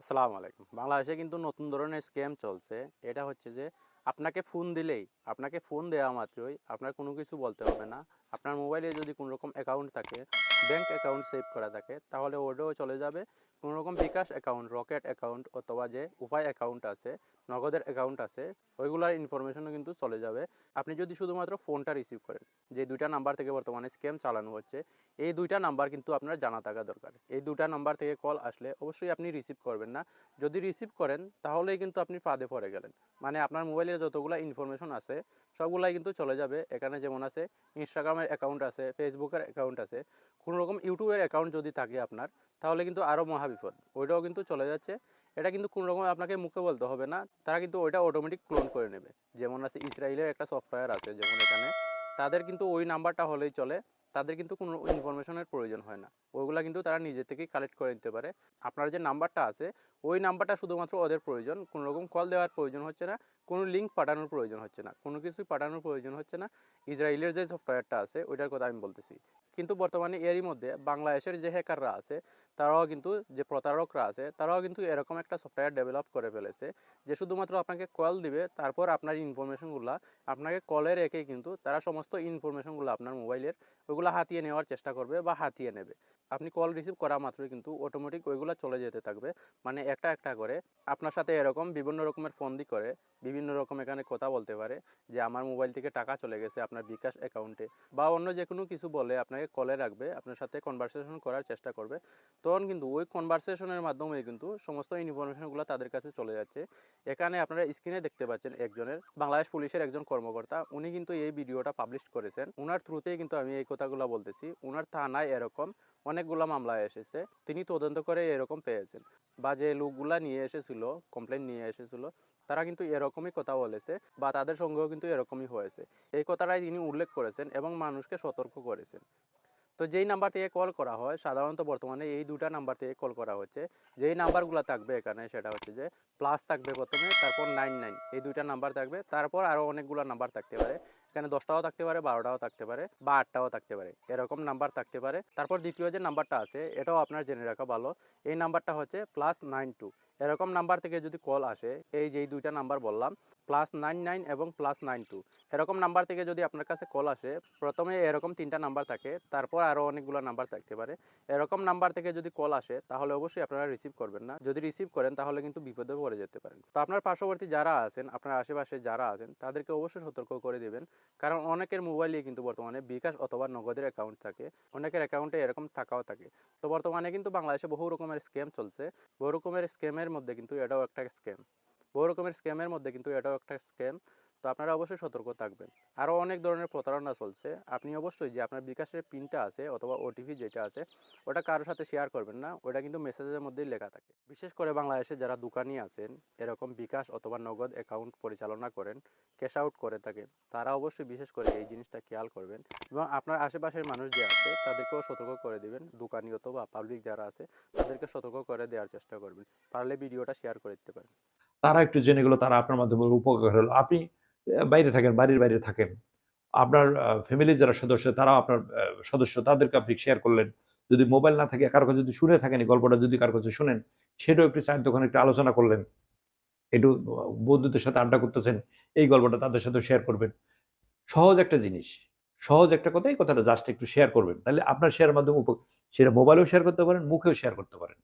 আসসালামু আলাইকুম। বাংলাদেশে কিন্তু নতুন ধরনের স্ক্যাম চলছে। এটা হচ্ছে যে আপনাকে ফোন দেওয়া মাত্রই আপনার কোনো কিছু বলতে হবে না। আপনার মোবাইলে যদি কোনো রকম অ্যাকাউন্ট থাকে, ব্যাংক অ্যাকাউন্ট সেভ করা থাকে, তাহলে ওটাও চলে যাবে। কোনো রকম বিকাশ অ্যাকাউন্ট, রকেট অ্যাকাউন্ট অথবা যে উপায় অ্যাকাউন্ট আছে, নগদের অ্যাকাউন্ট আছে, ওইগুলার ইনফরমেশনও কিন্তু চলে যাবে। আপনি যদি শুধুমাত্র ফোনটা রিসিভ করেন। যে ২ টা নাম্বার থেকে বর্তমানে স্ক্যাম চালানো হচ্ছে, এই ২ টা নাম্বার কিন্তু আপনার জানা থাকা দরকার। এই ২ টা নাম্বার থেকে কল আসলে অবশ্যই আপনি রিসিভ করবেন না। যদি রিসিভ করেন তাহলেই কিন্তু আপনি ফাঁদে পড়ে গেলেন। মানে আপনার মোবাইলে যতগুলা ইনফরমেশন আছে সবগুলাই কিন্তু চলে যাবে। এখানে যেমন আছে ইনস্টাগ্রামের অ্যাকাউন্ট আছে, ফেসবুকের অ্যাকাউন্ট আছে, কোনো রকম ইউটিউবের অ্যাকাউন্ট যদি থাকে আপনার, তাহলে কিন্তু আরও মহাবিপদ। ওইটাও কিন্তু চলে যাচ্ছে। এটা কিন্তু কোনো রকম আপনাকে মুখে বলতে হবে না, তারা কিন্তু ওইটা অটোমেটিক ক্লোন করে নেবে। যেমন আছে ইসরায়েলের একটা সফটওয়্যার আছে, যেমন এখানে তাদের কিন্তু ওই নাম্বারটা হলেই চলে। তাদের কিন্তু কোনো ইনফরমেশনের প্রয়োজন হয় না। ওইগুলা কিন্তু তারা নিজে থেকেই কালেক্ট করে নিতে পারে। আপনার যে নাম্বারটা আছে ওই নাম্বারটা শুধুমাত্র ওদের প্রয়োজন। কোনো রকম কল দেওয়ার প্রয়োজন হচ্ছে না, কোনো লিঙ্ক পাঠানোর প্রয়োজন হচ্ছে না, কোনো কিছুই পাঠানোর প্রয়োজন হচ্ছে না। ইসরায়েলের যে সফটওয়্যারটা আছে ওইটার কথা আমি বলতেছি। কিন্তু বর্তমানে এরই মধ্যে বাংলাদেশের যে হ্যাকাররা আছে, তারাও কিন্তু, যে প্রতারকরা আছে, তারাও কিন্তু এরকম একটা সফটওয়্যার ডেভেলপ করে ফেলেছে যে শুধুমাত্র আপনাকে কল দিবে, তারপর আপনার ইনফরমেশনগুলো আপনাকে কলে রেখেই কিন্তু তারা সমস্ত ইনফরমেশনগুলো আপনার মোবাইলের ওইগুলো হাতিয়ে নেওয়ার চেষ্টা করবে বা হাতিয়ে নেবে। আপনি কল রিসিভ করা মাত্রই কিন্তু অটোমেটিক ওইগুলো চলে যেতে থাকবে। মানে একটা একটা করে আপনার সাথে এরকম বিভিন্ন রকমের ফন্দি করে বিভিন্ন রকম এখানে কথা বলতে পারে যে আমার মোবাইল থেকে টাকা চলে গেছে আপনার বিকাশ অ্যাকাউন্টে, বা অন্য যে কোনো কিছু বলে আপনাকে কলে রাখবে, আপনার সাথে কনভারসেশন করার চেষ্টা করবে। তখন কিন্তু ওই কনভারসেশনের মাধ্যমে কিন্তু সমস্ত ইনফরমেশনগুলো তাদের কাছে চলে যাচ্ছে। এখানে আপনারা স্ক্রিনে দেখতে পাচ্ছেন একজনের, বাংলাদেশ পুলিশের একজন কর্মকর্তা, উনি কিন্তু এই ভিডিওটা পাবলিশ করেছেন। ওনার থ্রুতেই কিন্তু আমি এই কথাগুলো বলতেছি। ওনার থানায় এরকম অনেকগুলো মামলা এসেছে, তিনি তদন্ত করে এরকম পেয়েছেন। বা যে লোকগুলা নিয়ে এসেছিল, কমপ্লেন নিয়ে এসেছিল, তারা কিন্তু এরকমই কথা বলেছে বা তাদের সঙ্গেও কিন্তু এরকমই হয়েছে। এই কথাটাই তিনি উল্লেখ করেছেন এবং মানুষকে সতর্ক করেছেন। তো যেই নাম্বার থেকে কল করা হয়, সাধারণত বর্তমানে এই ২ টা নাম্বার থেকে কল করা হচ্ছে। যেই নাম্বারগুলো থাকবে এখানে সেটা হচ্ছে যে প্লাস থাকবে প্রথমে, তারপর 99, এই ২ টা নাম্বার থাকবে। তারপর আরও অনেকগুলো নাম্বার থাকতে পারে। এখানে ১০টাও থাকতে পারে, ১২টাও থাকতে পারে, বা ৮টাও থাকতে পারে। এরকম নাম্বার থাকতে পারে। তারপর দ্বিতীয় যে নাম্বারটা আছে এটাও আপনার জেনে রাখা ভালো। এই নাম্বারটা হচ্ছে +92। এরকম নাম্বার থেকে যদি কল আসে, এই যেই ২ টা নাম্বার বললাম, +99 এবং +92, এরকম নাম্বার থেকে যদি আপনার কাছে কল আসে, প্রথমে এরকম ৩টা নাম্বার থাকে, তারপর আরও অনেকগুলো নাম্বার থাকতে পারে। এরকম নাম্বার থেকে যদি কল আসে তাহলে অবশ্যই আপনারা রিসিভ করবেন না। যদি রিসিভ করেন তাহলে কিন্তু বিপদে পড়ে যেতে পারেন। তো আপনার পার্শ্ববর্তী যারা আছেন, আপনার আশেপাশে যারা আছেন, তাদেরকে অবশ্যই সতর্ক করে দিবেন। কারণ অনেকের মোবাইলে কিন্তু বর্তমানে বিকাশ অথবা নগদের অ্যাকাউন্ট থাকে, অনেকের অ্যাকাউন্টে এরকম টাকাও থাকে। তো বর্তমানে কিন্তু বাংলাদেশে বহু রকমের স্ক্যাম চলছে। বহু রকমের স্ক্যামের মধ্যে কিন্তু এটাও একটা স্ক্যাম। বহু রকমের স্ক্যামের মধ্যে কিন্তু এটাও একটা স্ক্যাম। তো আপনারা অবশ্যই সতর্ক থাকবেন। আরও অনেক ধরনের প্রতারণা চলছে। আপনি অবশ্যই যে আপনার বিকাশের পিনটা আছে অথবা ওটিপি যেটা আছে, ওটা কারোর সাথে শেয়ার করবেন না। ওটা কিন্তু মেসেজের মধ্যেই লেখা থাকে। বিশেষ করে বাংলাদেশে যারা দোকানি আছেন, এরকম বিকাশ অথবা নগদ অ্যাকাউন্ট পরিচালনা করেন, ক্যাশ আউট করে থাকেন, তারা অবশ্যই বিশেষ করে এই জিনিসটা খেয়াল করবেন এবং আপনার আশেপাশের মানুষ যে আছে তাদেরকেও সতর্ক করে দিবেন। দোকানি অথবা পাবলিক যারা আছে তাদেরকে সতর্ক করে দেওয়ার চেষ্টা করবেন। পারলে ভিডিওটা শেয়ার করে দিতে পারেন। তারা একটু জেনে গেল, তারা আপনার মাধ্যমে উপকার হলো। আপনি বাইরে থাকেন, বাড়ির বাইরে থাকেন। আপনার ফ্যামিলির যারা সদস্য, তারাও আপনার সদস্য, তাদেরকে আপনি শেয়ার করলেন। যদি মোবাইল না থাকে, কারো কাছে যদি শুনে থাকেন, এই গল্পটা যদি কারো কাছে শুনেন, সেটাও একটু চায়ের দোকানে একটু আলোচনা করলেন। একটু বন্ধুদের সাথে আড্ডা করতেছেন, এই গল্পটা তাদের সাথেও শেয়ার করবেন। সহজ একটা জিনিস। সহজ একটা কথা, এই কথাটা জাস্ট একটু শেয়ার করবেন। তাহলে আপনার শেয়ারের মাধ্যমে সেটা মোবাইলেও শেয়ার করতে পারেন, মুখেও শেয়ার করতে পারেন।